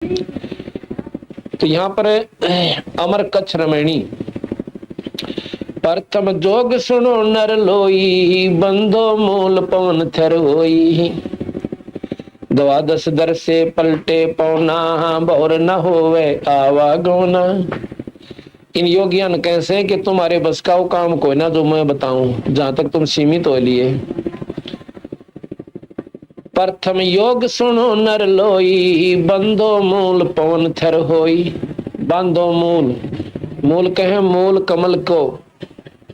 तो यहाँ पर अमर कच्छ रमणी, प्रथम जोग सुनो नर लोई, बंधो मूल पवन थर होई। द्वादश दर से पलटे पौना, बहुर न होवे आवागोना। इन योगियां कैसे कि तुम्हारे बस का वो काम कोई ना जो मैं बताऊं, जहां तक तुम सीमित हो लिए। प्रथम योग सुनो नर लोई, बंधो मूल पवन थर होई। बांधो मूल, मूल कहे मूल कमल को,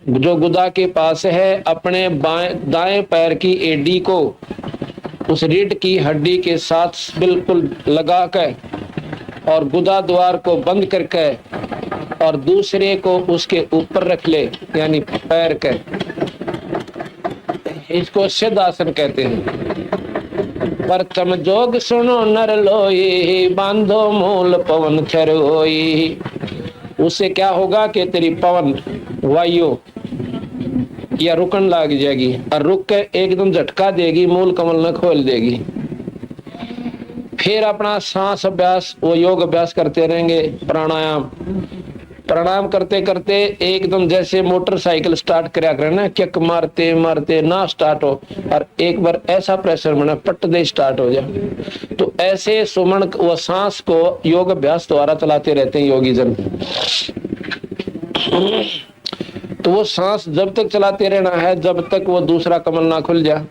जो गुदा के पास है, अपने दाएं पैर की एडी को उस रीढ़ की हड्डी के साथ बिल्कुल लगा कर और गुदा द्वार को बंद करके और दूसरे को उसके ऊपर रख ले, यानी पैर के, इसको सिद्ध आसन कहते हैं। प्रथम जोग सुनो नर लोई, बांधो मूल पवन थर होई। उससे क्या होगा कि तेरी पवन वायु या रुकन लग जाएगी और रुक के एकदम झटका देगी, मूल कमल न खोल देगी। फिर अपना सांस अभ्यास, वो योग अभ्यास करते रहेंगे। प्राणायाम करते करते एकदम जैसे मोटरसाइकिल स्टार्ट कराया करें ना, किक मारते मारते ना स्टार्ट हो, और एक बार ऐसा प्रेशर बना पट दे स्टार्ट हो जाए। तो ऐसे सुमन व सांस को योग अभ्यास द्वारा चलाते रहते हैं योगी जन। तो वो सांस जब तक चलाते रहना है जब तक वो दूसरा कमल ना खुल जाए।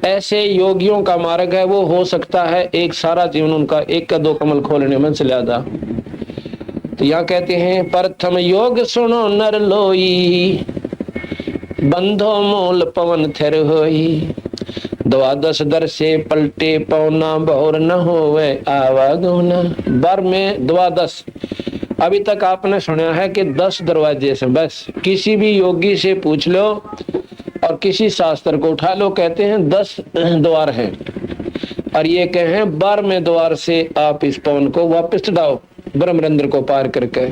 ऐसे योगियों का मार्ग है, वो हो सकता है एक सारा जीवन उनका एक का दो कमल खोलने में चला जा। तो यहाँ कहते हैं प्रथम योग सुनो नर लोई, बंधो मूल पवन थर होई। द्वादश दर से पलटे पौना, बहुर न होवे आवागोना। बर में द्वादश, अभी तक आपने सुना है कि 10 दरवाजे से, बस किसी भी योगी से पूछ लो और किसी शास्त्र को उठा लो, कहते हैं 10 द्वार हैं। और ये कहें 12वें द्वार से आप इस पवन को वापस चढ़ाओ, ब्रह्मरंध्र को पार करके।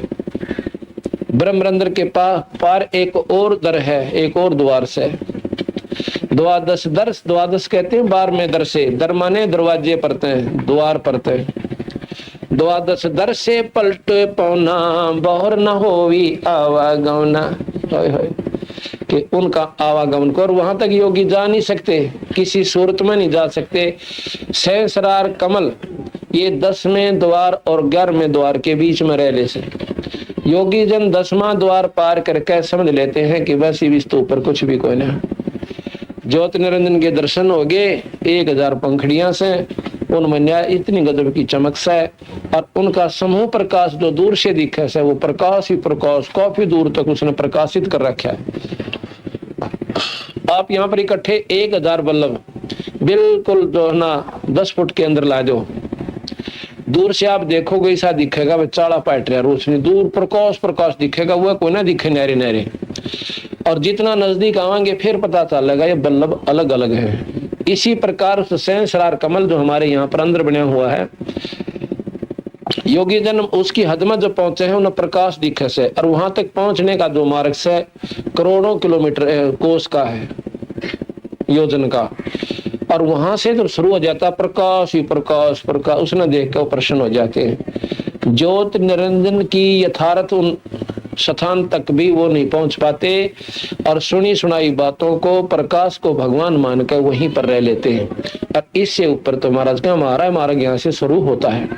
ब्रह्मरंध्र के पार एक और दर है, एक और द्वार से। द्वादश दर, द्वादश कहते हैं 12वें दर से, दर माने दरवाजे पड़ते हैं, द्वार पड़ते हैं। द्वादश दर से पलटे पौना, बहुर न होवी आवागमना। कि उनका आवागमन को, और वहां तक योगी जा नहीं सकते, किसी सूरत में नहीं जा सकते। सहस्रार कमल ये 10वें द्वार और 11वें द्वार के बीच में रह ले से योगी जन 10वां द्वार पार करके समझ लेते हैं कि बस इस तो ऊपर कुछ भी कोई नहीं। ज्योति निरंजन के दर्शन हो गए 1000 पंखड़ियां से, उनमें न्याय इतनी गजब की चमक से, और उनका समूह प्रकाश जो दूर से दिखे से, वो प्रकाश ही प्रकाश काफी दूर तक उसने प्रकाशित कर रखा है। आप यहाँ पर इकट्ठे 1000 बल्लभ बिल्कुल जो है ना 10 फुट के अंदर ला दो, दूर से आप देखोगे ऐसा दिखेगा वे चाड़ा पाट रहा रोशनी, दूर प्रकाश प्रकाश दिखेगा, वह कोई ना दिखे नहरे नहरे। और जितना नजदीक आवेंगे फिर पता चलेगा ये बल्लभ अलग अलग है। इसी प्रकार सहस्रार कमल जो हमारे यहाँ पर अंदर बना हुआ है, योगी जन उसकी हद में जो पहुंचे हैं उन्हें प्रकाश दिखे से, और वहां तक पहुंचने का जो मार्ग से करोड़ों किलोमीटर कोस का है, योजन का। और वहां से जब शुरू हो जाता प्रकाश ही प्रकाश प्रकाश, उसने देख कर प्रसन्न हो जाते हैं। ज्योत निरंजन की यथार्थ उन स्थान तक भी वो नहीं पहुंच पाते, और सुनी सुनाई बातों को प्रकाश को भगवान मानकर वहीं पर रह लेते हैं। और इससे ऊपर तो महाराज का हमारा मार्ग यहाँ से शुरू होता है।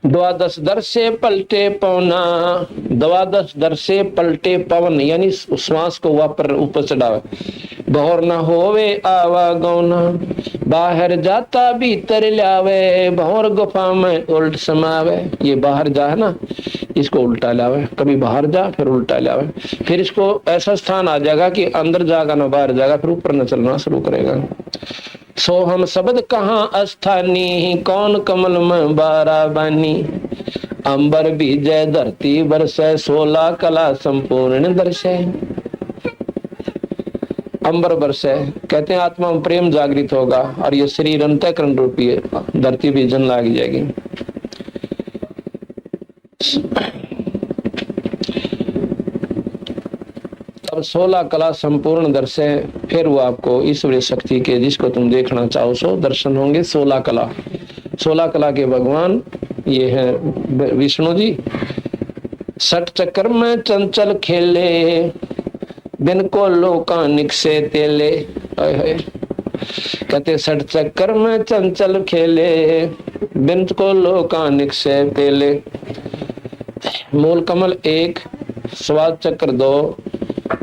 द्वादश दर से पलटे पवना, द्वादश दर से पलटे पवन यानी श्वास को वापर ऊपर चढ़ावे। बहुर न होवे आवागौना, बाहर जाता भीतर लावे, बहुर गुफा में उल्ट समावे। ये बाहर जा है ना, इसको उल्टा लावे, कभी बाहर जा फिर उल्टा लावे, फिर इसको ऐसा स्थान आ जाएगा कि अंदर जाएगा ना बाहर जाएगा, फिर ऊपर न चलना शुरू करेगा। सो हम शब्द कहाँ अस्थानी, कौन कमल में बारा बानी। अंबर बीजय धरती बरसै, 16 कला संपूर्ण दर्शै। अंबर बरसै कहते हैं आत्मा में प्रेम जागृत होगा, और ये शरीर अंतःकरण रूपी धरती भी जन लाग जाएगी। तब और 16 कला संपूर्ण दर्शन, फिर वो आपको ईश्वरीय शक्ति के जिसको तुम देखना चाहो सो दर्शन होंगे। 16 कला, 16 कला के भगवान ये है विष्णु जी। सठ चक्र में चंचल खेले, बिन को लोकानिक से तेले। कहते सठ चक्कर में चंचल खेले, बिन को लोकानिक से तेले। मूल कमल 1, स्वाद चक्र 2,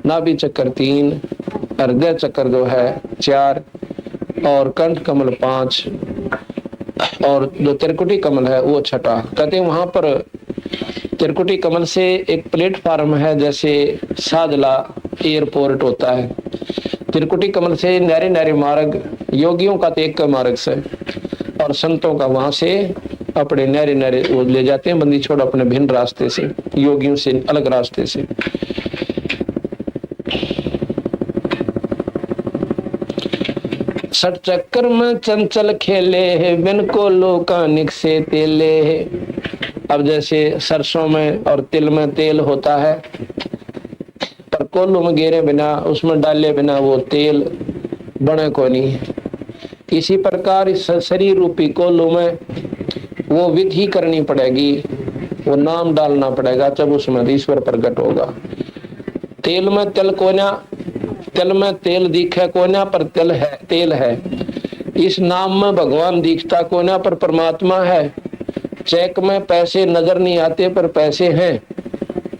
नाभि चक्र 3, हृदय चक्र जो है 4, और कंठ कमल 5, और जो त्रिकुटी कमल है वो 6। कहते वहां पर त्रिकुटी कमल से एक प्लेटफार्म है, जैसे सादला एयरपोर्ट होता है। त्रिकुटी कमल से नारे नारे मार्ग, योगियों का तो एक का मार्ग से, और संतों का वहां से अपने नारे नारे वो ले जाते हैं बंदी छोड़ अपने भिन्न रास्ते से, योगियों से अलग रास्ते से। सठ चक्कर में चंचल खेले, बिन को लोकानिक से तेले। अब जैसे सरसों में और तिल में तेल होता है, पर कोल्लू में गेरे बिना, उसमें डाले बिना वो तेल बने को नहीं। इसी प्रकार इस शरीर रूपी कोल्लू में वो विधि करनी पड़ेगी, वो नाम डालना पड़ेगा, जब उसमें ईश्वर प्रकट होगा। तेल में तिल कोना, तिल में तेल दिखे कोना पर तेल है। इस नाम में भगवान दिखता कोना पर परमात्मा है। चेक में पैसे नजर नहीं आते पर पैसे हैं,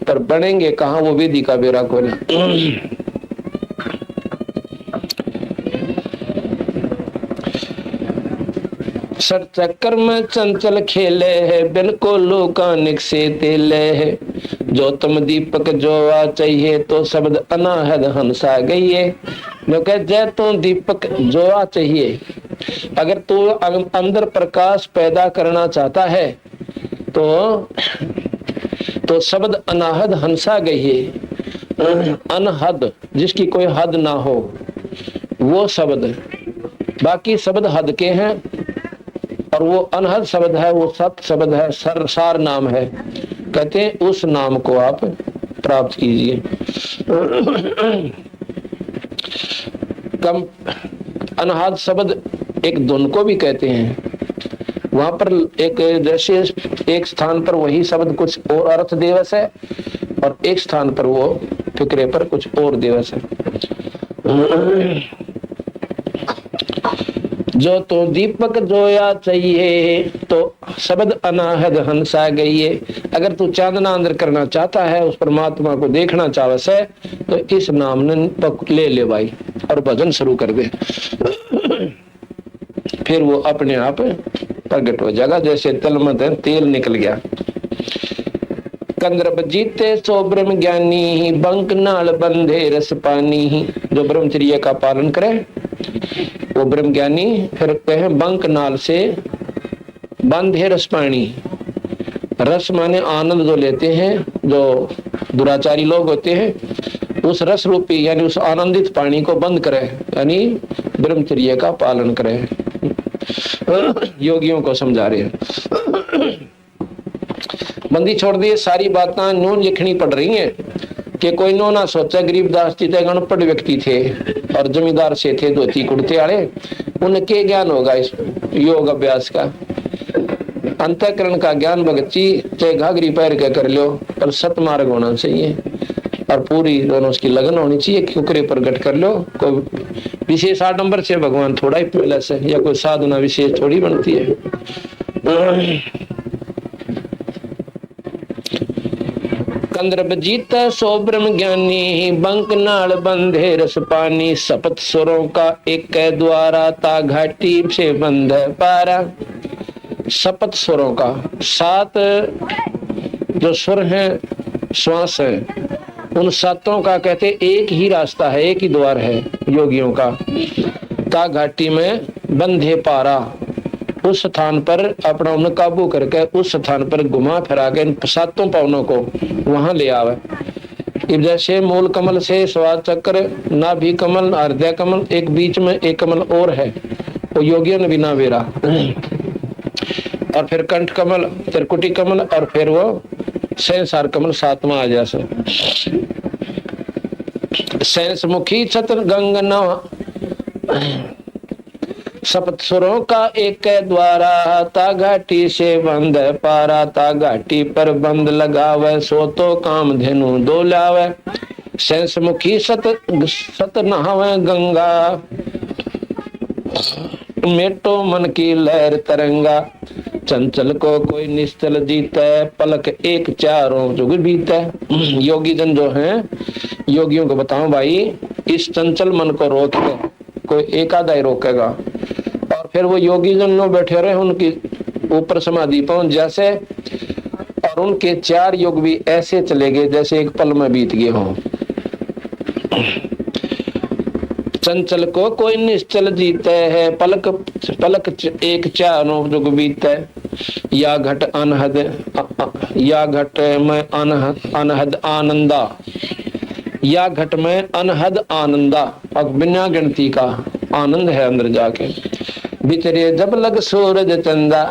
पर बनेंगे कहाँ वो विधि का बेरा कोना। सर चक्कर में चंचल खेले है, बिन को लोकानिक से तेले है। जो तुम दीपक जो आ चाहिए, तो शब्द अनाहद हंसा गई है। जो कह जय तो दीपक जो आ चाहिए, अगर तू अंदर प्रकाश पैदा करना चाहता है तो शब्द अनाहद हंसा गई है। अनहद जिसकी कोई हद ना हो वो शब्द, बाकी शब्द हद के हैं, और वो अनहद शब्द है, वो सत शब्द है, सार नाम है। कहते हैं उस नाम को आप प्राप्त कीजिए। कम अनहद शब्द एक धुन को भी कहते हैं। वहां पर एक जैसे एक स्थान पर वही शब्द कुछ और अर्थ दिवस है, और एक स्थान पर वो फिक्रे पर कुछ और दिवस है। जो तो दीपक जोया चाहिए, तो शब्द अनाहद हंसा गई है। अगर तू चांदना अंदर करना चाहता है, उस परमात्मा को देखना चाहता है, तो इस नाम ने ले भाई और भजन शुरू कर दे। फिर वो अपने आप प्रकट हो जाएगा, जैसे तल में तेल निकल गया। कंद्रब जीते सो ब्रह्म ज्ञानी, बंक नाल बंधे रस पानी। जो ब्रह्मचर्य का पालन करे वो ब्रह्म ज्ञानी। फिर कहे बंक नाल से बंधे रस पानी। रस माने आनंद जो लेते हैं, जो दुराचारी लोग होते हैं, उस रस रूपी यानी उस आनंदित पानी को बंद करे, यानी ब्रह्मचर्य का पालन करे। योगियों को समझा रहे हैं। बंदी छोड़ दिए, सारी बातें नून लिखनी पड़ रही हैं कि कोई नो ना सोचा। गरीबदास जी थे गणपढ़ व्यक्ति थे और जमींदार से थे, धोती कुर्ते वाले। उन्हें क्या ज्ञान होगा इस योग अभ्यास का? अंतःकरण का ज्ञान भगत जी चाहे घाघरी पैर के कर लो, पर सतमार्ग होना चाहिए और पूरी दोनों उसकी लगन होनी चाहिए। कुकरे प्रकट कर लो। कोई विशेष आडंबर से भगवान थोड़ा ही प्लस है, या कोई साधना विशेष थोड़ी बनती है। कंद्रब जीता सो ब्रह्म ज्ञानी, बंक नाल बंधे रस पानी। सपत सुरों का एक द्वारा, ता घाटी से बंध पारा। सपत सुरों का, 7 जो सुर हैं, श्वास है, उन 7 का कहते एक ही रास्ता है, एक ही द्वार है योगियों का। ता घाटी में बंधे पारा, उस स्थान पर अपना उन्हें काबू करके उस स्थान पर घुमा फिरा के इन 7 पावनों को वहां ले आवे। इब जैसे मूल कमल से स्वाद चक्र, नाभि कमल, हृदय कमल, एक बीच में एक कमल और है, वो योगियों ने बिना बेरा। और फिर कंठ कमल, त्रिकुटी कमल, और फिर वो सहसार कमल 7वां आ जैसे। सैंस मुखी छत्र गंग नवा, सप्त सुरों का एक द्वारा, ता घाटी से बंद पारा, ता घाटी पर बंद लगावे, सो तो काम धेनु दो लावे। सैंस मुखी सत नहावे गंगा, मेटो मन की लहर तरंगा। चंचल को कोई निश्चल जीते, पलक एक चारों जुग बीते। योगी जन जो हैं, योगियों को बताऊं भाई, इस चंचल मन को रोक के कोई एक आधा ही रोकेगा, और फिर वो योगी जन लोग बैठे रहे उनकी ऊपर समाधि पहुंच जैसे, और उनके 4 युग भी ऐसे चले गए जैसे एक पल में बीत गए हों। चंचल को कोई निश्चल जीते है, पलक पलक एक चारों जुग बीते। या घट अनहद, या घट में अनहद आनंदा, या घट में अनहद आनंदा, अब बिना गिनती का आनंद है अंदर जाके। बिचरे जब लग सूरज चंदा।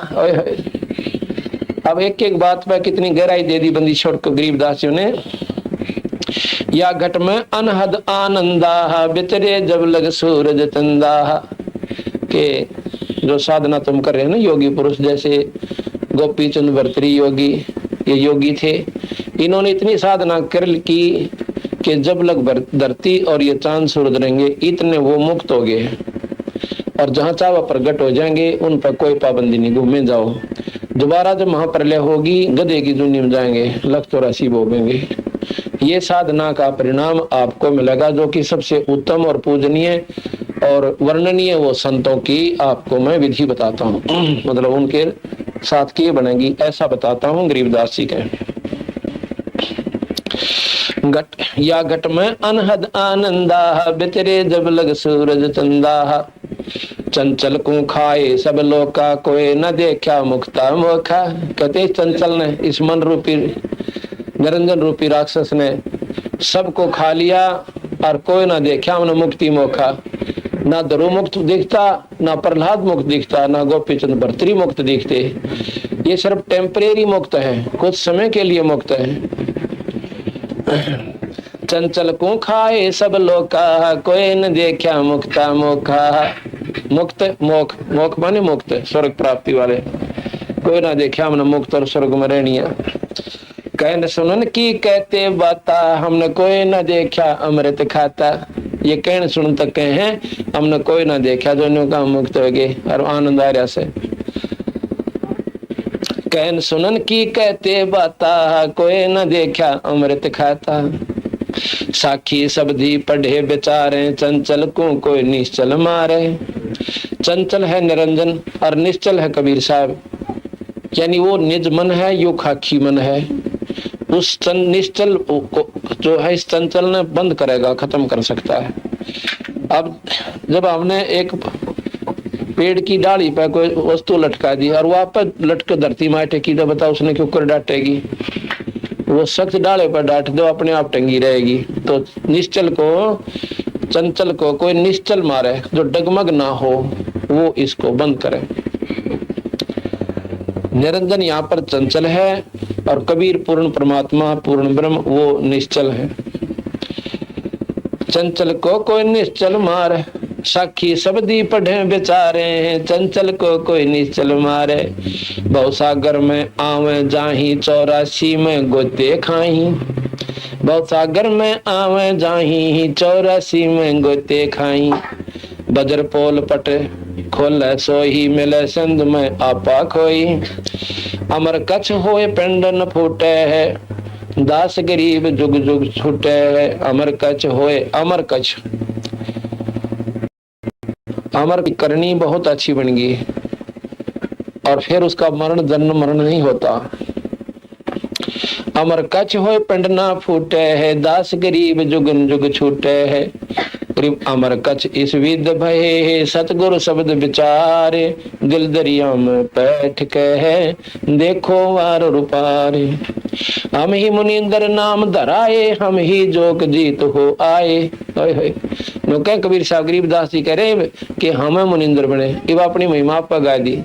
अब एक एक बात पर कितनी गहराई दे दी बंदी छोड़ को गरीबदासियों ने। या घट में अनहद आनंदा, बिचरे जब लग सूरज चंदा। के जो साधना तुम कर रहे हो ना योगी पुरुष, जैसे गोपी चंद भर्तृहरि योगी, ये योगी थे, इन्होंने इतनी साधना कर की कि जब लग धरती और ये चांद सूरज रहेंगे, इतने वो मुक्त हो गए, और जहां चावा प्रकट हो जाएंगे उन पर कोई पाबंदी नहीं, घूमे जाओ। दोबारा जब महाप्रलय होगी गधे की दुनिया में जाएंगे, 184 भोगेंगे। ये साधना का परिणाम आपको मिलेगा, जो कि सबसे उत्तम और पूजनीय और वर्णनीय वो संतों की आपको मैं विधि बताता हूँ। मतलब उनके साथ की बनेगी ऐसा बताता हूँ गरीबदास जी के। घट या घट में अनहद आनंदा, बिचरे जब लग सूरज चंदा। चंचल को खाए सब लोका, कोई न देखा मुक्ता मोखा। कहते चंचल ने, इस मन रूपी निरंजन रूपी राक्षस ने सबको खा लिया और कोई ना देखा हमने मुक्ति मोखा। ना ध्रुव मुक्त दिखता, ना प्रहलाद मुक्त दिखता, ना गोपीचंद भर्तृहरि मुक्त दिखते। ये सिर्फ टेम्परेरी मुक्त है, कुछ समय के लिए मुक्त है। चंचल को खाए सब लोका, कोई न देखा मुक्ता मोखा। मुक्त मोख, मोख माने मुक्त, स्वर्ग प्राप्ति वाले। कोई ना देखा हमने मुक्त और स्वर्ग में रहनिया। कहन सुनन की कहते बाता, हमने कोई ना देखा अमृत खाता। ये कहन सुन तक कहे हैं, हमने कोई ना देखा जो का मुक्त हो गए और आनंद आ रहा से। कहन सुनन की कहते बाता, कोई न देखा अमृत खाता। साखी सबदी पढ़े बेचारे, चंचल को कोई निश्चल मारे। चंचल है निरंजन और निश्चल है कबीर साहब, यानी वो निज मन है, यो खाकी मन है। उस निश्चल को जो है इस चंचल ने बंद करेगा, खत्म कर सकता है। अब जब हमने एक पेड़ की डाली पर कोई वस्तु लटका दी और वहां पर लटके धरती में टेकी, तो बताओ उसने क्यों कर डांटेगी? वो सख्त डाले पर डांट दो, अपने आप टंगी रहेगी। तो निश्चल को, चंचल को कोई निश्चल मारे जो डगमग ना हो, वो इसको बंद करे। निरंजन यहाँ पर चंचल है और कबीर पूर्ण परमात्मा पूर्ण ब्रह्म वो निश्चल है। चंचल को कोई निश्चल मारे, साखी सबदी पढ़े बेचारे। चंचल को कोई निश्चल मारे, भवसागर में आवे जाही, 84 में गोते खाही। भवसागर में आवे जाही, 84 में गोते खाई। बजर पोल पट खोले सोही, मिले सिंध में आपा खोई। अमर कच्छ होए पिंड न फूटे है, दास गरीब जुग जुग छूटे है। अमर कच्छ होए, अमर कच्छ, अमर की करनी बहुत अच्छी बन गई, और फिर उसका मरण जन्म मरण नहीं होता। अमर कच्छ होए पिंड ना फूटे है, दास गरीब जुगन जुग छूटे है। अमर कच्छ इस विद भये, सतगुरु शब्द विचारे। दिल दरिया में बैठ के है, देखो वार रूपारे। हम ही मुनिंदर नाम धराए, हम ही जोग जीत हो आए। नो कह कबीर साहब गरीबदास जी कह रहे कि हमें मुनिंदर बने, इब अपनी महिमा पर गा दी।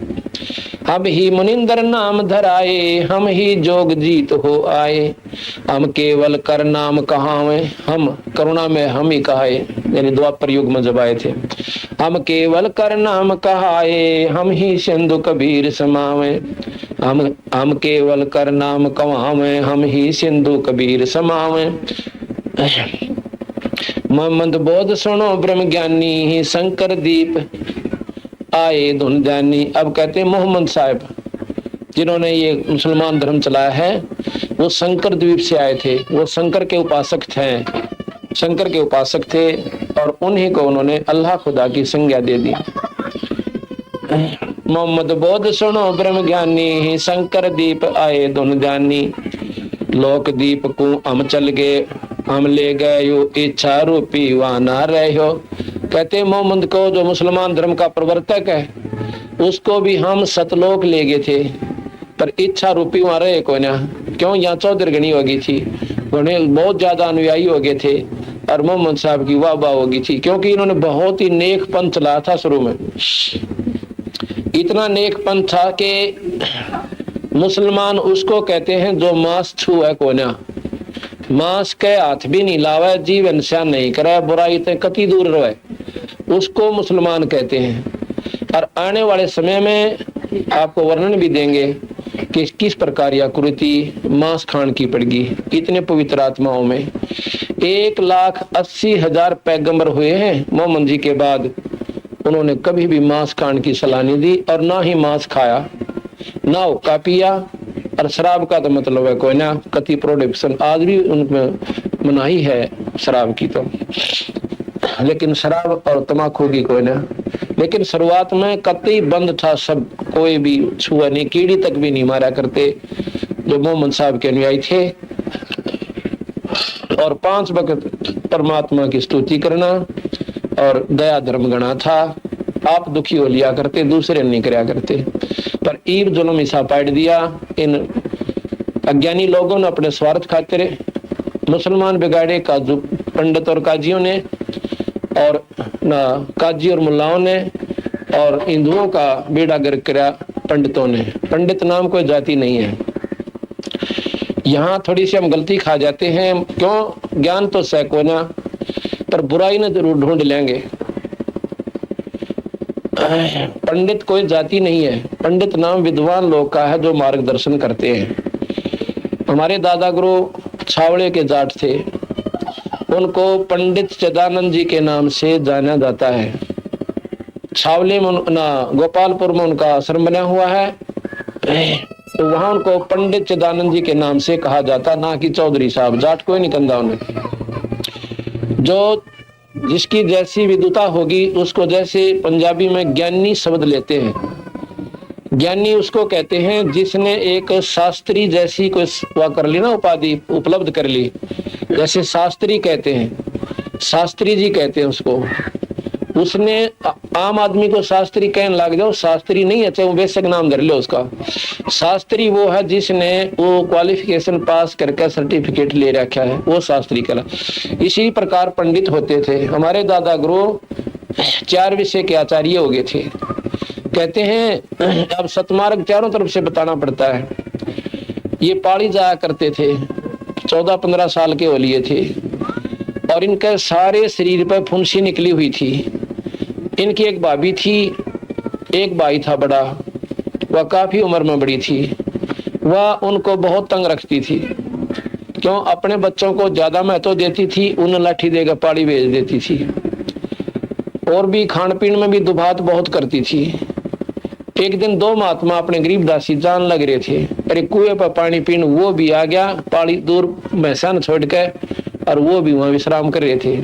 अब ही मुनिंदर नाम धराए, हम ही जोग जीत हो आए। हम केवल कर नाम कहावे, हम करुणा में हम ही कहाए, यानी द्वापर युग में जब आए थे। हम केवल कर नाम कहाए, हम ही सिंधु कबीर समावे। हम केवल कर नाम कहावे, हम ही सिंधु कबीर समावे। मोहम्मद बोध सुनो ब्रह्म ज्ञानी, शंकर दीप आए धुन जानी। अब कहते हैं मोहम्मद साहब जिन्होंने ये मुसलमान धर्म चलाया है, वो शंकर द्वीप से आए थे, वो शंकर के उपासक थे, शंकर के उपासक थे, और उन्हीं को उन्होंने अल्लाह खुदा की संज्ञा दे दी। मोहम्मद बोध सुनो ब्रह्म ज्ञानी, शंकर दीप आए धुन जानी। लोक दीप को हम चल गए, हम ले गए यो इच्छा रूपी वहां ना रहे हो। कहते मोहम्मद को, जो मुसलमान धर्म का प्रवर्तक है, उसको भी हम सतलोक ले गए थे, पर इच्छा रूपी वहां रहे को ना। क्यों? यहाँ चौधरगणी हो गई थी, उन्हें बहुत ज्यादा अनुयायी हो गए थे, और मोहम्मद साहब की वाह वाह हो गई थी, क्योंकि इन्होंने बहुत ही नेक पंथ चलाया था। शुरू में इतना नेक पंथ था कि मुसलमान उसको कहते हैं जो मांस छू है को ना, मांस के हाथ भी नहीं लावे, जीवन से नहीं करे, बुराई से कति दूर रहे, उसको मुसलमान कहते हैं। और आने वाले समय में आपको वर्णन भी देंगे कि किस प्रकार यह कुरीति मांस खान की पड़गी। इतने पवित्र आत्माओं में 1,80,000 पैगंबर हुए हैं मोहम्मद जी के बाद, उन्होंने कभी भी मांस खान की सलाह नहीं दी, और ना ही मांस खाया, ना हुक्का पिया। और शराब का तो मतलब है कोई ना, कति प्रोडक्शन आज भी उनमें मनाही है शराब की तो, लेकिन शराब और तम्बाकू की कोई ना। लेकिन शुरुआत में कतई बंद था सब, कोई भी छुआ नहीं, कीड़ी तक भी नहीं मारा करते जो मोहम्मद साहब के अनुयायी थे। और 5 वक्त परमात्मा की स्तुति करना और दया धर्म गणा था। आप दुखी हो लिया करते, दूसरे नहीं कराया करते। पर ईब जुल्म ऐसा पाट दिया इन अज्ञानी लोगों ने अपने स्वार्थ खातिर। मुसलमान बिगाड़े काजू पंडित और काजियों ने, और ना काजी और मुल्लाओं ने, और हिंदुओं का बेड़ा गर्क करा पंडितों ने। पंडित नाम कोई जाति नहीं है। यहाँ थोड़ी सी हम गलती खा जाते हैं। क्यों? ज्ञान तो सैको ना, पर बुराई न जरूर ढूंढ लेंगे। पंडित कोई जाति नहीं है, पंडित नाम विद्वान लोग का है जो मार्गदर्शन करते हैं। हमारे दादा गुरु छावड़े के जाट थे, उनको पंडित चिदानंद जी के नाम से जाना जाता है। छावले में ना गोपालपुर में उनका आश्रम बना हुआ है, तो वहां उनको पंडित चिदानंद जी के नाम से कहा जाता, ना कि चौधरी साहब। जाट कोई नहीं कंधा उन्हें। जो जिसकी जैसी विद्वता होगी उसको, जैसे पंजाबी में ज्ञानी शब्द लेते हैं, ज्ञानी उसको कहते हैं जिसने एक शास्त्री जैसी कोई वह कर ली ना, उपाधि उपलब्ध कर ली। जैसे शास्त्री कहते हैं, शास्त्री जी कहते हैं उसको। उसने आम आदमी को शास्त्री कहने लग जाओ, शास्त्री नहीं है, चाहे वो बेशक नाम धर लो उसका। शास्त्री वो है जिसने वो क्वालिफिकेशन पास करके सर्टिफिकेट ले रखा है, वो शास्त्री कहला। इसी प्रकार पंडित होते थे। हमारे दादा गुरु 4 विषय के आचार्य हो गए थे। कहते हैं अब सतमार्ग चारों तरफ से बताना पड़ता है। ये पाड़ी जाया करते थे, 14-15 साल के हो लिए थे, और इनके सारे शरीर पर फुंसी निकली हुई थी। इनकी एक भाभी थी, एक भाई था बड़ा, वह काफी उम्र में बड़ी थी। वह उनको बहुत तंग रखती थी। क्यों? अपने बच्चों को ज्यादा महत्व देती थी, उन लाठी देकर पाड़ी भेज देती थी। और भी खान पीन में भी दुभात बहुत करती थी। एक दिन 2 महात्मा अपने गरीब दासी जान लग रहे थे, अरे कुएं पर पानी पीने वो भी आ गया, पाड़ी दूर मैसान छोड़ के, और वो भी वहां विश्राम कर रहे थे।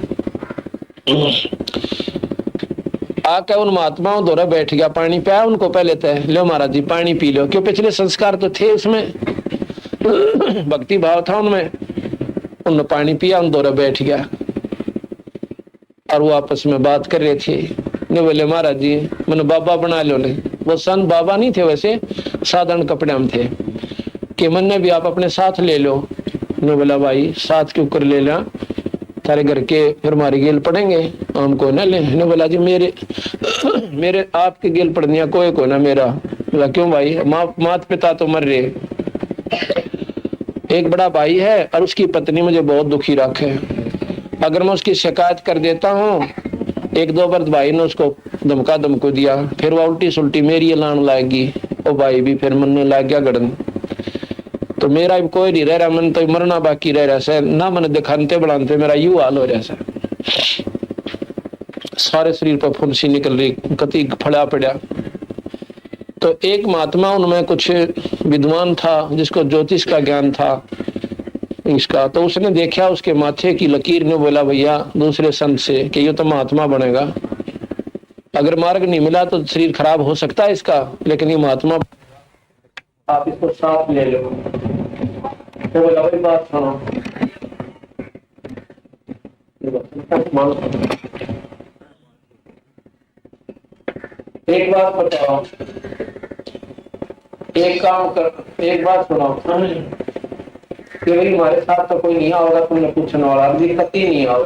आके उन महात्माओं द्वारा बैठ गया, पानी पिया उनको। पहले तय लो महाराज जी पानी पी लो, क्यों पिछले संस्कार तो थे उसमें, भक्ति भाव था उनमें। उन्होंने पानी पिया, उन द्वारा बैठ गया, और वो आपस में बात कर रहे थे। ने बोले महाराज जी मैंने बाबा बना लो। ले वो संत बाबा नहीं थे, वैसे साधारण कपड़े में थे, कि मन ने भी आप अपने साथ ले लो। ने बोला भाई साथ क्यों कर ले ला, तारे घर के फिर हमारी गेल पड़ेंगे, हमको न ले। ने बोला जी मेरे आपके गेल पड़निया कोई को ना, मेरा बोला क्यों भाई? माता पिता तो मर रहे, एक बड़ा भाई है और उसकी पत्नी मुझे बहुत दुखी रखे, अगर मैं उसकी शिकायत कर देता हूँ, एक दो बार भाई ने उसको धमका धमको दिया, फिर वो उल्टी सुल्टी मेरी लान लाएगी, वो भाई भी फिर मन लग गया गड़न, तो मेरा भी कोई नहीं रह रहा, मन तो मरना बाकी रह रहा है ना, मन दिखाते बढ़ाते मेरा यू हाल हो रहा है, सारे शरीर पर फुंसी निकल रही, कति फड़ा पड़ा। तो एक महात्मा उनमें कुछ विद्वान था जिसको ज्योतिष का ज्ञान था इसका, तो उसने देखा उसके माथे की लकीर ने, बोला भैया दूसरे संत से कि ये तो महात्मा बनेगा, अगर मार्ग नहीं मिला तो शरीर खराब हो सकता है इसका, लेकिन ये महात्मा, आप इसको साथ ले लो। तो बोला भाई बात सुनो, एक बात बताओ, एक काम कर, एक बात सुनो कि भाई हमारे साथ तो कोई नहीं होगा, तुमने पूछने वाला अभी कति नहीं आओ,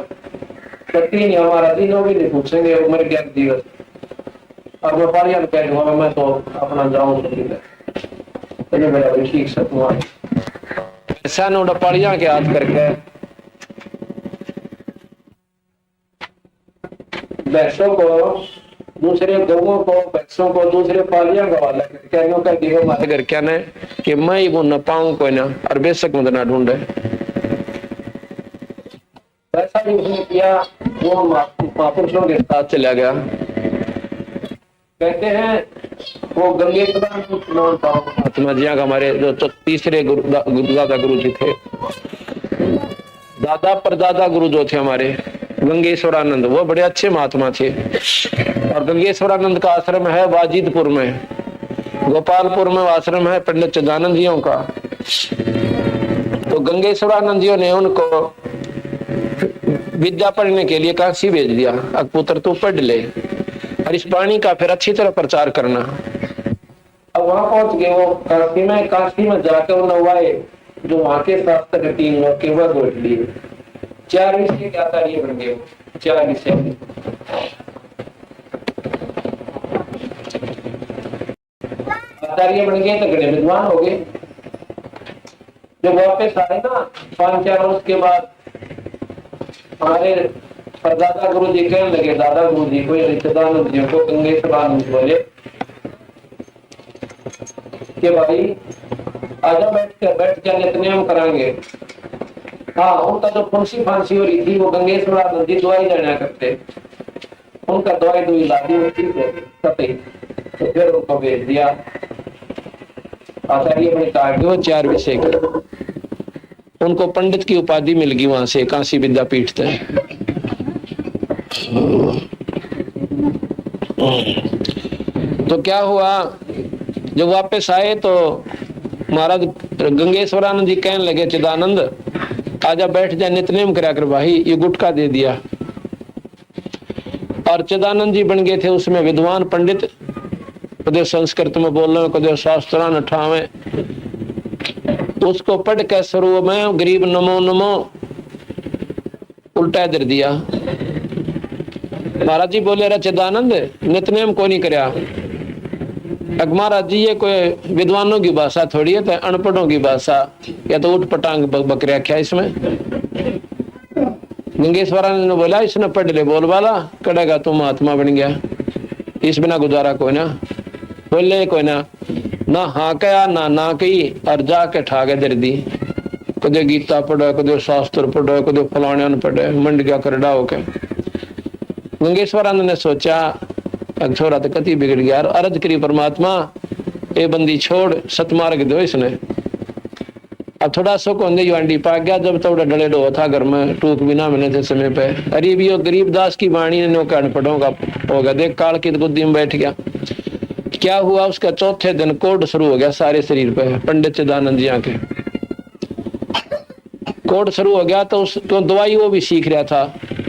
कति नहीं हमारा दिनों भी नहीं पूछेंगे उम्र के दिवस, अब व्यापारी कह दूंगा मैं तो अपना जाऊं, तो मेरा भी ठीक से तुम्हारे ऐसा नोड़पाड़ियां के हाथ करके भैंसों को, दूसरे गौओं को, भैंसों को दूसरे पालियां का वाला करके हमारे घर क्या ने कि मैं ही वो न पाऊं कोई ना, और बेशक मत ना ढूंढे, ऐसा भी उसने किया। वो महापुरुषों के साथ चला गया। कहते हैं वो गंगे महात्मा जी हमारे जो तो तीसरे दादा गुरु जी थे, दादा परदादा गुरु जो थे हमारे गंगेश्वरानंद, वो बड़े अच्छे महात्मा थे, और गंगेश्वरानंद का आश्रम है वाजिदपुर में, गोपालपुर में आश्रम है पंडित चिदानंद जियों का। तो गंगेश्वरानंद जियों ने उनको विद्या पढ़ने के लिए काशी भेज दिया, अब पुत्र तू पढ़ ले और इस पानी का फिर अच्छी तरह प्रचार करना। अब वहां पहुंच गए वो काशी में जाकर वो नवाए जो वहां के शास्त्र 3 लोग के वह गोट लिए, 4 विषय के आचार्य बन गए, 4 विषय आचार्य बन गए, तो बड़े विद्वान हो गए। जब वापस आए ना 5-4 वर्ष के बाद, हमारे दादा गुरु जी कहने लगे, दादा गुरु जी को रिश्तेदार जी को गंगेश्वरानंद बोले कि भाई आजा बैठ के नित्यनेम कराएंगे। हाँ, उनका जो फुंसी फांसी हो रही थी वो गंगेश्वरानंद जी दवाई लेना करते, उनका दवाई दुई लादी होती है, तो फिर उनको भेज दिया आचार्य ने कहा कि वो 4 विषय के, उनको पंडित की उपाधि मिल गई वहां से, काशी विद्यापीठ से। तो क्या हुआ, जब वापस आए तो महाराज गंगेश्वरानंद जी कहने लगे, चिदानंद आजा बैठ जा नित्यनेम करा कर भाई, ये गुटखा दे दिया। और चिदानंद जी बन गए थे उसमें विद्वान पंडित, कदे संस्कृत में बोल रहे, कदे शास्त्रान ठावे, उसको पढ़ के शुरू में गरीब नमो नमो उल्टा दर दिया। महाराज जी बोले, रे चिदानंद नित्यनेम को नहीं करया। महाराज जी ये कोई विद्वानों की भाषा थोड़ी है, तो अनपढ़ों की भाषा, या तो उठ पटांग बकरिया क्या इसमें। गंगेश्वरानंद ने बोला, इसने पढ़ ले बोल वाला, करेगा तू महात्मा बन गया, इस बिना गुजारा कोई ना। बोले कोई ना हाँ कया ना कही, और जाके ठाके दर दी, कदे गीता पढ़ो, कदे शास्त्र पढ़ो, कदे फलाने पढ़े, मंड गया करडा होके। गंगेश्वरानंद ने सोचा छोरा तो कति बिगड़ गया, अर्ज करी परमात्मा ये बंदी छोड़, सतमार्ग दो इसने। अब थोड़ा सो को अंडे पा गया, जब थोड़ा डले डो था घर में, टूक भी ना मिले थे समय पे। अरे भी गरीबदास की वाणी ने अनपढ़ों का होगा, देख काल की गुद्दी में बैठ गया। क्या हुआ, उसका चौथे दिन कोड शुरू हो गया सारे शरीर पे, पंडित चिदानंद जी के कोड शुरू हो गया। तो उसको दवाई वो भी सीख रहा था,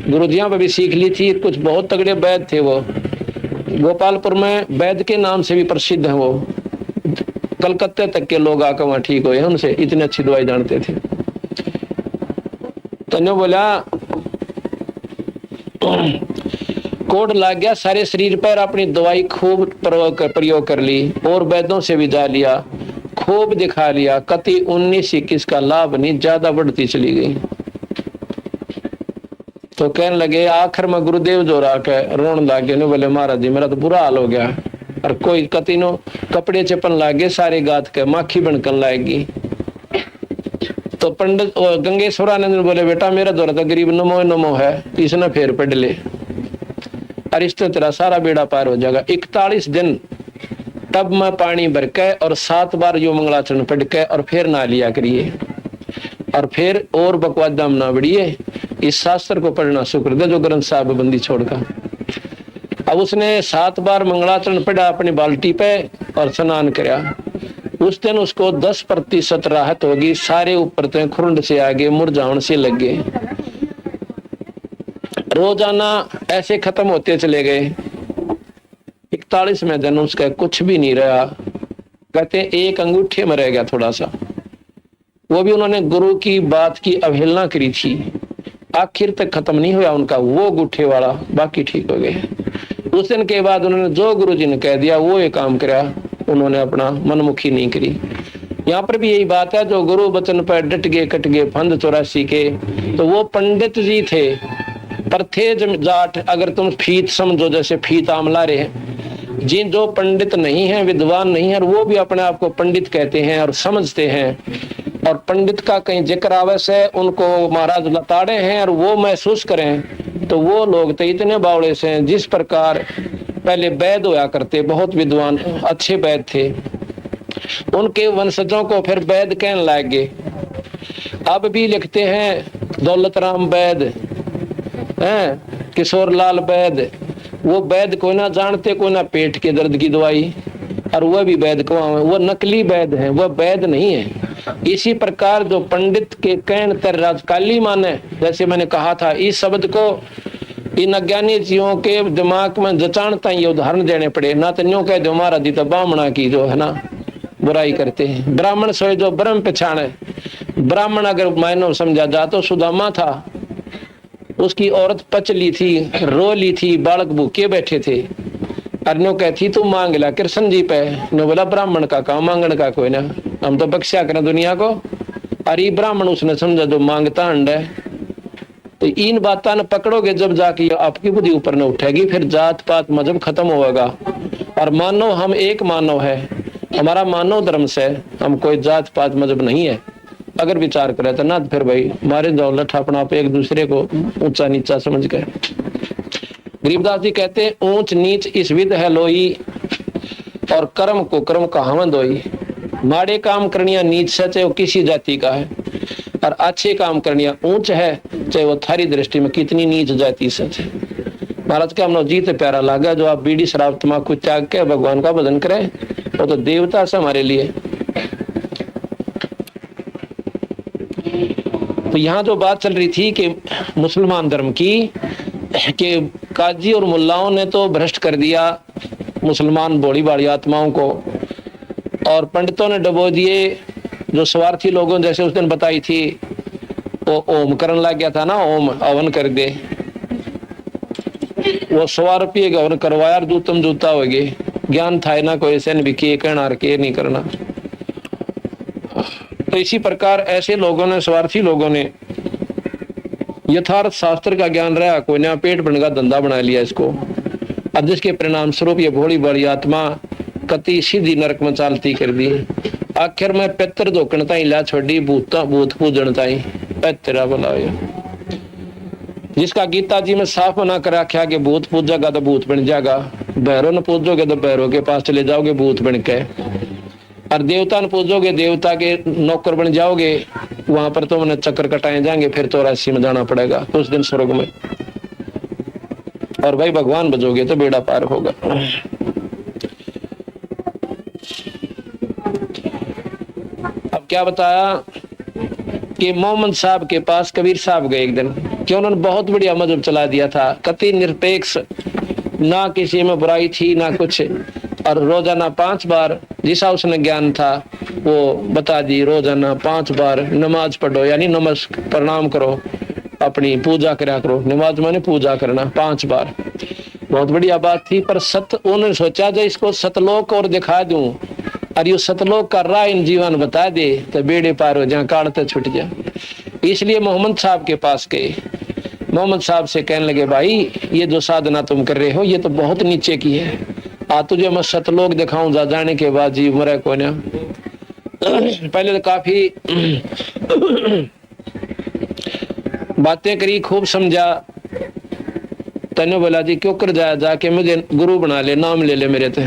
गुरुजियां पे भी सीख ली थी, कुछ बहुत तगड़े वैद्य थे वो, गोपालपुर में वैद्य के नाम से भी प्रसिद्ध है वो, कलकत्ते तक के लोग आकर वहां ठीक हुए उनसे, इतनी अच्छी दवाई जानते थे। तो ने बोला कोड लग गया सारे शरीर पर, अपनी दवाई खूब प्रयोग कर ली और वैद्यों से भी जा लिया, खूब दिखा लिया, कति 19-21 का लाभ नहीं, ज्यादा बढ़ती चली गई। तो कहने लगे, आखिर में गुरुदेव जो राके रोन लागे, बोले महाराज जी मेरा तो बुरा हाल हो गया, और कोई कति नो कपड़े चपन लागे, सारे गात के माखी बनकन लाएगी। तो पंडित गंगेश्वरानंद बोले, बेटा मेरा द्वारा तो गरीब नमो नमो है, इसने फेर पढ़ ले, और इससे तेरा सारा बेड़ा पार हो जाएगा। 41 दिन टब में पानी भर के और 7 बार यो मंगलाचरण पढ़ के और फिर नहा लिया करिए, और फिर और बकवास दाम ना बढ़िए, इस शास्त्र को पढ़ना शुक्र दे जो ग्रंथ साहब बंदी छोड़कर। अब उसने 7 बार मंगलाचरण पढ़ा अपनी बाल्टी पे और स्नान किया। उस दिन उसको 10% राहत होगी, सारे ऊपर तो खुरंड से आगे मुरझाउन से लग गए। रोजाना ऐसे खत्म होते चले गए। 41वें दिन उसका कुछ भी नहीं रहा, कहते एक अंगूठे में रह गया थोड़ा सा, वो भी उन्होंने गुरु की बात की अवहेलना करी थी, आखिर तक खत्म नहीं हुआ उनका वो अंगूठे वाला, बाकी ठीक हो गए। उस दिन के बाद उन्होंने जो गुरु जी ने कह दिया वो ये काम करा, उन्होंने अपना मनमुखी नहीं करी। यहाँ पर भी यही बात है, जो गुरु वचन पर डट गए कट गए फंद 84 के, तो वो पंडित जी थे, पर थे जाट। अगर तुम फीत समझो, जैसे फीत आमला रहे, जिन जो पंडित नहीं है, विद्वान नहीं है, और वो भी अपने आप को पंडित कहते हैं और समझते हैं, और पंडित का कहीं जिक्र आवश्य है, उनको महाराज लताड़े हैं और वो महसूस करें, तो वो लोग तो इतने बावड़े से हैं। जिस प्रकार पहले वैद होया करते, बहुत विद्वान अच्छे वैद थे, उनके वंशजों को फिर वैद कहने लगे। अब भी लिखते हैं दौलत राम वैद, किशोर लाल वैद, वो वैद कोई ना जानते, कोई ना पेट के दर्द की दवाई, और वह भी वैद को वो नकली वैद है, वह वैद नहीं है। इसी प्रकार जो पंडित के कहन तर राजकाली माने, जैसे मैंने कहा था, इस शब्द को इन अज्ञानी जीवों के दिमाग में जचाणता ये उदाहरण देने पड़े। ना तो न्यू कह दो हमारा दी तो ब्राह्मणा की जो है ना बुराई करते हैं, ब्राह्मण सोए जो ब्रह्म पहचाने। ब्राह्मण अगर मायनो समझा जा तो सुदामा था, उसकी औरत पचली थी, रोली थी, बालक भूखे बैठे थे, अरनो कहती तू मांग ला कृष्ण जी पे, नो बोला ब्राह्मण का काम मांगण का कोई ना, हम तो बख्शा करें दुनिया को। अरे ब्राह्मण उसने समझा जो मांगता अंड है। तो इन बातों ने पकड़ोगे जब जाके आपकी बुद्धि ऊपर न उठेगी, फिर जात पात मजहब खत्म होगा, और मानव हम एक मानव है, हमारा मानव धर्म से, हम कोई जात पात मजहब नहीं है। अगर विचार करे तो ना फिर भाई मारे जाओ लठ अपना आप एक दूसरे को ऊंचा नीचा समझ कर। गरीबदास जी कहते हैं ऊंच नीच इस विध है लोई, और कर्म को कर्म का हवन दोई। माड़े काम करनिया नीच है, चाहे वो किसी जाति का है, और अच्छे काम करनिया ऊंच है, चाहे वो थारी दृष्टि में कितनी नीच जाति से। महाराज का हमने जीत प्यारा लगा, जो आप बीड़ी शराब तम्बाकू त्याग के भगवान का भजन करें, वो तो देवता से हमारे लिए। तो यहाँ जो बात चल रही थी कि मुसलमान धर्म की, कि काजी और मुल्लाओं ने तो भ्रष्ट कर दिया मुसलमान भोली भाली आत्माओं को, और पंडितों ने डबो दिए। जो स्वार्थी लोगों जैसे उस दिन बताई थी, वो ओम करने लग गया था ना, ओम हवन कर दे, वो 100 रुपये का हवन करवाया, दूतम जूता हो गए, ज्ञान था ना कोई ऐसे भी किए करना के नहीं करना। तो इसी प्रकार ऐसे लोगों ने, स्वार्थी लोगों ने यथार्थ शास्त्र का ज्ञान रहा, कोई नया पेट भरने का धंधा बना लिया इसको, अब जिसके परिणाम स्वरूप ये भोली बड़ी आत्मा कति सीधी नरक में चालती कर दी। आखिर में पितर धोकनता ही ला छोड़ी, भूत पूजनता ही तेरा भला हो। जिसका गीता जी में साफ मना कर रखा कि भूत पूजेगा तो भूत बन जाएगा, भैरव न पूजोगे तो भैरव के पास चले जाओगे भूत बन के, और देवता न पूजोगे देवता के नौकर बन जाओगे, वहां पर तो उन्हें चक्कर कटाए जाएंगे, फिर 84 में जाना पड़ेगा उस दिन स्वर्ग में, और भाई भगवान बजोगे तो बेड़ा पार होगा। अब क्या बताया कि मोहम्मद साहब के पास कबीर साहब गए एक दिन, कि उन्होंने बहुत बढ़िया मजहब चला दिया था, कति निरपेक्ष, ना किसी में बुराई थी ना कुछ, और रोजाना 5 बार जिसा उसने ज्ञान था वो बता दी, रोजाना 5 बार नमाज पढ़ो, यानी नमस्कार प्रणाम करो, अपनी पूजा करा करो। नमाज माने पूजा करना 5 बार। बहुत बढ़िया बात थी, पर उन्होंने सोचा जो इसको सतलोक और दिखा दूं और ये सतलोक का राह इन जीवन बता दे तो बेड़े पार हो जाए, काट तो छुट जाए। इसलिए मोहम्मद साहब के पास गए। मोहम्मद साहब से कहने लगे, भाई ये जो साधना तुम कर रहे हो ये तो बहुत नीचे की है, आ तुझे मैं सतलोक दिखाऊं जा जाने के बाद जी मरे को ना। पहले तो काफी बातें करी, खूब समझा। तने बोला जी क्यों कर जाया, जाके मुझे गुरु बना ले, नाम ले ले मेरे ते,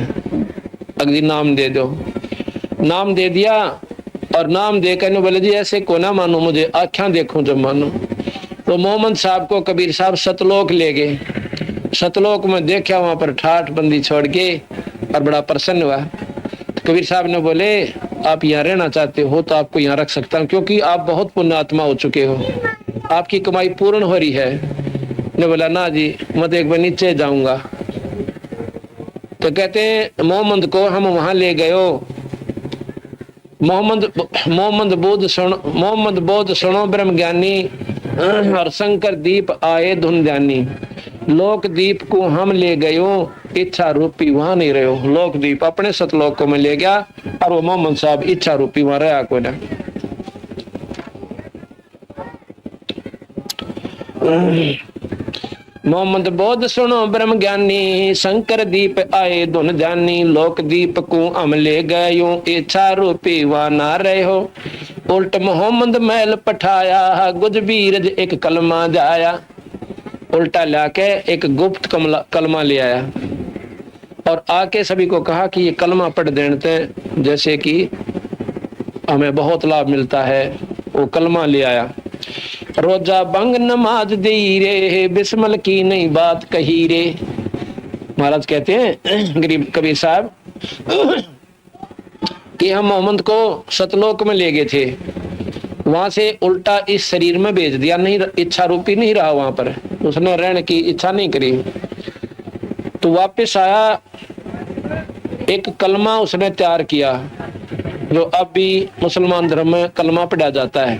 अगली नाम दे दो। नाम दे दिया और नाम दे कर बोले जी ऐसे को ना मानो, मुझे आँखें देखूं जब मानो। तो मोहम्मद साहब को कबीर साहब सतलोक ले गए। सतलोक में देखा, वहां पर ठाठ बंदी छोड़ के और बड़ा प्रसन्न हुआ। कबीर साहब ने बोले आप यहाँ रहना चाहते हो तो आपको यहाँ रख सकता हूँ, क्योंकि आप बहुत पुण्यात्मा हो चुके हो, आपकी कमाई पूर्ण हो रही है। ने बोला ना जी मैं तो एक बार नीचे जाऊंगा। तो कहते हैं मोहम्मद को हम वहां ले गए। मोहम्मद बोध सुनो ब्रह्म ज्ञानी, और शंकर दीप आए धुन ध्यानी। लोक दीप को हम ले गयो, इच्छा रूपी वहां नहीं रहो। लोक दीप अपने सतलोक को मैं ले गया और वो मोहम्मद साहब इच्छा रूपी वहां रहा को ना। मोहम्मद बोध सुनो ब्रह्म ज्ञानी, शंकर दीप आए धुन ध्यानी। लोक दीप को हम ले गयो, इच्छा रूपी वहां ना रहो। उल्ट मोहम्मद महल पठाया, गुज बीरज एक कलमा जाया। उल्टा लाके एक गुप्त कलमा ले आया और आके सभी को कहा कि ये कलमा पढ़ देते जैसे कि हमें बहुत लाभ मिलता है। वो कलमा ले आया। रोजा बंग नमाज दे रे, बिस्मल की नहीं बात कही रे। महाराज कहते हैं गरीब कबीर साहब कि हम मोहम्मद को सतलोक में ले गए थे, वहां से उल्टा इस शरीर में भेज दिया। नहीं, इच्छा रूपी नहीं रहा वहां पर, उसने रहने की इच्छा नहीं करी। तो वापस आया, एक कलमा उसने तैयार किया जो अब भी मुसलमान धर्म में कलमा पढ़ा जाता है।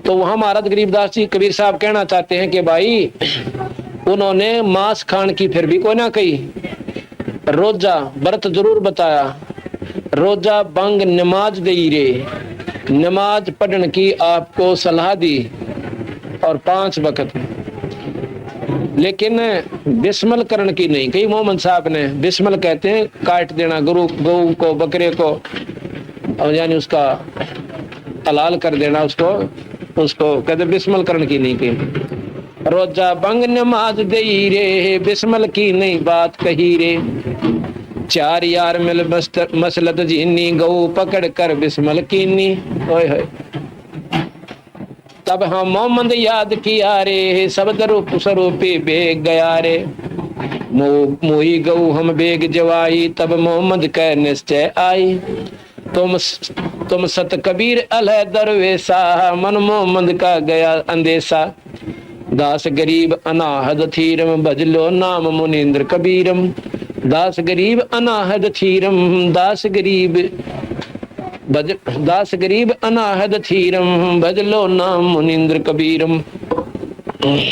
तो वहां महाराज गरीबदास जी कबीर साहब कहना चाहते हैं कि भाई उन्होंने मांस खान की फिर भी कोई ना कही, रोजा व्रत जरूर बताया। रोजा बंग नमाज दे रे, नमाज पढ़ने की आपको सलाह दी और 5 वक्त, लेकिन बिस्मल करण की नहीं कही मोहम्मद साहब ने। बिस्मल कहते हैं काट देना गौ को, बकरे को, और यानी उसका हलाल कर देना उसको कहते बिस्मल करण की नहीं कही। रोजा बंग नमाज दे रे, बिस्मल की नहीं बात कही रे। 4 यार मिल मसलत जीनी, गऊ पकड़ कर बिस्मल कीनी। ओए होए, तब हम मोहम्मद याद किया रे, शब्द रूप स्वरूपी बेग गया रे। मोही गऊ हम बेग जवाई, तब मोहम्मद कह निश्चय आई। तुम सत कबीर अलह दरवेशा, मन मोहम्मद का गया अंदेशा। दास गरीब अनाहद थीरम, भजलो नाम मुनींद्र कबीरम। दास गरीब अनाहद थीरम, दास गरीब अनाहद थीरम, भजलो नाम मुनींद्र कबीरम।